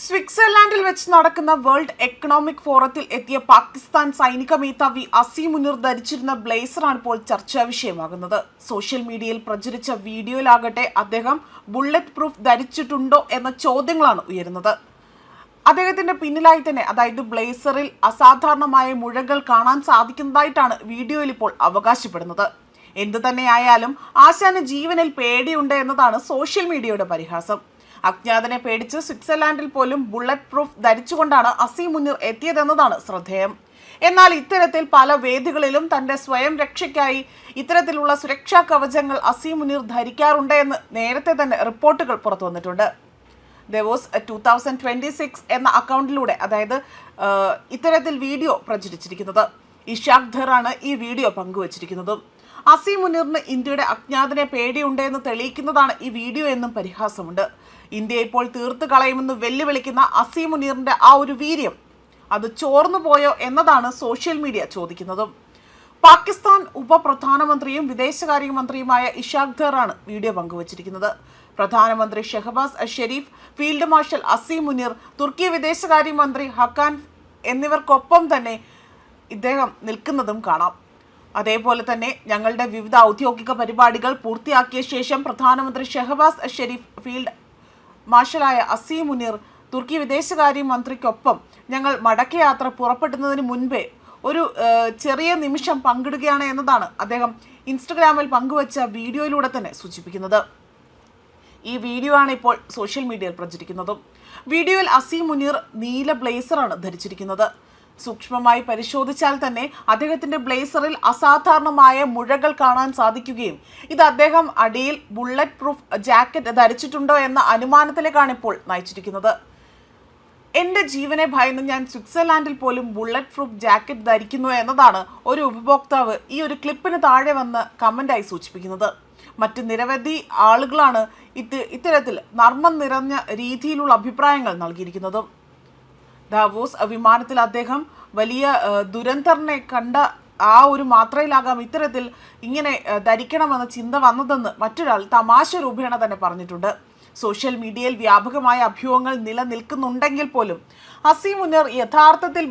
സ്വിറ്റ്സർലാൻഡിൽ വെച്ച് നടക്കുന്ന world economic ഫോറത്തിൽ എത്തിയ പാകിസ്ഥാൻ സൈനിക മേധാവി അസീം മുനീർ ധരിച്ചിരുന്ന ബ്ലേസറാണ് ഇപ്പോൾ ചർച്ചാ വിഷയമാകുന്നത്. സോഷ്യൽ മീഡിയയിൽ പ്രചരിച്ച വീഡിയോയിലാകട്ടെ അദ്ദേഹം ബുള്ളറ്റ് പ്രൂഫ് ധരിച്ചിട്ടുണ്ടോ എന്ന ചോദ്യങ്ങളാണ് ഉയരുന്നത്. അദ്ദേഹത്തിന്റെ പിന്നിലായി തന്നെ, അതായത് ബ്ലേസറിൽ അസാധാരണമായ മുഴകൾ കാണാൻ സാധിക്കുന്നതായിട്ടാണ് വീഡിയോയിൽ ഇപ്പോൾ അവകാശപ്പെടുന്നത്. എന്തു തന്നെയായാലും ആശാന് ജീവനിൽ പേടിയുണ്ട് എന്നതാണ് സോഷ്യൽ മീഡിയയുടെ പരിഹാസം. അജ്ഞാതനെ പേടിച്ച് സ്വിറ്റ്സർലാൻഡിൽ പോലും ബുള്ളറ്റ് പ്രൂഫ് ധരിച്ചുകൊണ്ടാണ് അസീം മുനീർ എത്തിയതെന്നതാണ് ശ്രദ്ധേയം. എന്നാൽ ഇത്തരത്തിൽ പല വേദികളിലും തന്റെ സ്വയം രക്ഷയ്ക്കായി ഇത്തരത്തിലുള്ള സുരക്ഷാ കവചങ്ങൾ അസീം മുനീർ ധരിക്കാറുണ്ട് എന്ന് നേരത്തെ തന്നെ റിപ്പോർട്ടുകൾ പുറത്തു വന്നിട്ടുണ്ട്. ദേവോസ് 2026 എന്ന അക്കൗണ്ടിലൂടെ, അതായത് ഇത്തരത്തിൽ വീഡിയോ പ്രചരിച്ചിരിക്കുന്നത്. ഇഷാഖ് ധറാണ് ഈ വീഡിയോ പങ്കുവച്ചിരിക്കുന്നത്. അസീം മുനീറിന് ഇന്ത്യയുടെ അജ്ഞാതനെ പേടിയുണ്ട് എന്ന് തെളിയിക്കുന്നതാണ് ഈ വീഡിയോ എന്നും പരിഹാസമുണ്ട്. ഇന്ത്യ ഇപ്പോൾ തീർത്തു കളയുമെന്ന് വെല്ലുവിളിക്കുന്ന അസീം മുനീറിന്റെ ആ ഒരു വീര്യം അത് ചോർന്നു പോയോ എന്നതാണ് സോഷ്യൽ മീഡിയ ചോദിക്കുന്നതും. പാകിസ്ഥാൻ ഉപപ്രധാനമന്ത്രിയും വിദേശകാര്യമന്ത്രിയുമായ ഇഷാഖ് ധറാണ് വീഡിയോ പങ്കുവച്ചിരിക്കുന്നത്. പ്രധാനമന്ത്രി ഷെഹബാസ് ഷെരീഫ്, ഫീൽഡ് മാർഷൽ അസീം മുനീർ, തുർക്കി വിദേശകാര്യമന്ത്രി ഹക്കാൻ എന്നിവർക്കൊപ്പം തന്നെ ഇദ്ദേഹം നിൽക്കുന്നതും കാണാം. അതേപോലെ തന്നെ ഞങ്ങളുടെ വിവിധ ഔദ്യോഗിക പരിപാടികൾ പൂർത്തിയാക്കിയ ശേഷം പ്രധാനമന്ത്രി ഷെഹബാസ് ഷെരീഫ്, ഫീൽഡ് മാർഷലായ അസീം മുനീർ, തുർക്കി വിദേശകാര്യമന്ത്രിക്കൊപ്പം ഞങ്ങൾ മടക്കയാത്ര പുറപ്പെടുന്നതിന് മുൻപേ ഒരു ചെറിയ നിമിഷം പങ്കിടുകയാണ് എന്നതാണ് അദ്ദേഹം ഇൻസ്റ്റഗ്രാമിൽ പങ്കുവച്ച വീഡിയോയിലൂടെ തന്നെ സൂചിപ്പിക്കുന്നത്. ഈ വീഡിയോ ആണ് ഇപ്പോൾ സോഷ്യൽ മീഡിയയിൽ പ്രചരിക്കുന്നതും. വീഡിയോയിൽ അസീം മുനീർ നീല ബ്ലേസറാണ് ധരിച്ചിരിക്കുന്നത്. സൂക്ഷ്മമായി പരിശോധിച്ചാൽ തന്നെ അദ്ദേഹത്തിന്റെ ബ്ലേസറിൽ അസാധാരണമായ മുഴകൾ കാണാൻ സാധിക്കുകയും ഇത് അദ്ദേഹം അടിയിൽ ബുള്ളറ്റ് പ്രൂഫ് ജാക്കറ്റ് ധരിച്ചിട്ടുണ്ടോ എന്ന അനുമാനത്തിലേക്കാണ് ഇപ്പോൾ നയിച്ചിരിക്കുന്നത്. എന്റെ ജീവനെ ഭയന്ന് ഞാൻ സ്വിറ്റ്സർലാൻഡിൽ പോലും ബുള്ളറ്റ് പ്രൂഫ് ജാക്കറ്റ് ധരിക്കുന്നു എന്നതാണ് ഒരു ഉപഭോക്താവ് ഈ ഒരു ക്ലിപ്പിന് താഴെ വന്ന് കമന്റായി സൂചിപ്പിക്കുന്നത്. മറ്റ് നിരവധി ആളുകളാണ് ഇത്തരത്തിൽ നർമ്മം നിറഞ്ഞ രീതിയിലുള്ള അഭിപ്രായങ്ങൾ നൽകിയിരിക്കുന്നത്. ദാവോസ് വിമാനത്തിൽ അദ്ദേഹം വലിയ ദുരന്തറിനെ കണ്ട ആ ഒരു മാത്രയിലാകാം ഇത്തരത്തിൽ ഇങ്ങനെ ധരിക്കണമെന്ന ചിന്ത വന്നതെന്ന് മറ്റൊരാൾ തമാശ രൂപേണ തന്നെ പറഞ്ഞിട്ടുണ്ട്. സോഷ്യൽ മീഡിയയിൽ വ്യാപകമായ അഭ്യൂഹങ്ങൾ നിലനിൽക്കുന്നുണ്ടെങ്കിൽ പോലും അസീം മുനീർ യഥാർത്ഥത്തിൽ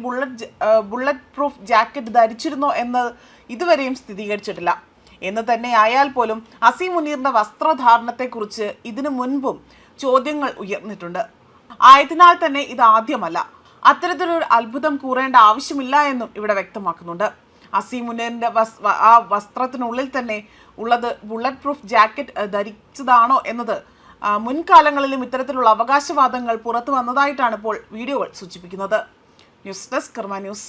ബുള്ളറ്റ് പ്രൂഫ് ജാക്കറ്റ് ധരിച്ചിരുന്നോ എന്ന് ഇതുവരെയും സ്ഥിരീകരിച്ചിട്ടില്ല. എന്ന് തന്നെ ആയാൽ പോലും അസീം മുനീറിന്റെ വസ്ത്രധാരണത്തെക്കുറിച്ച് ഇതിനു മുൻപും ചോദ്യങ്ങൾ ഉയർന്നിട്ടുണ്ട്. ആയതിനാൽ തന്നെ ഇത് ആദ്യമല്ല. അത്തരത്തിലൊരു അത്ഭുതം കൂറേണ്ട ആവശ്യമില്ല എന്നും ഇവിടെ വ്യക്തമാക്കുന്നുണ്ട്. അസീം മുനീറിന്റെ ആ വസ്ത്രത്തിനുള്ളിൽ തന്നെ ഉള്ളത് ബുള്ളറ്റ് പ്രൂഫ് ജാക്കറ്റ് ധരിച്ചതാണോ എന്നത് മുൻകാലങ്ങളിലും ഇത്തരത്തിലുള്ള അവകാശവാദങ്ങൾ പുറത്തു വന്നതായിട്ടാണ് ഇപ്പോൾ വീഡിയോകൾ സൂചിപ്പിക്കുന്നത്. ന്യൂസ് ഡെസ്ക് കർമ്മ ന്യൂസ്.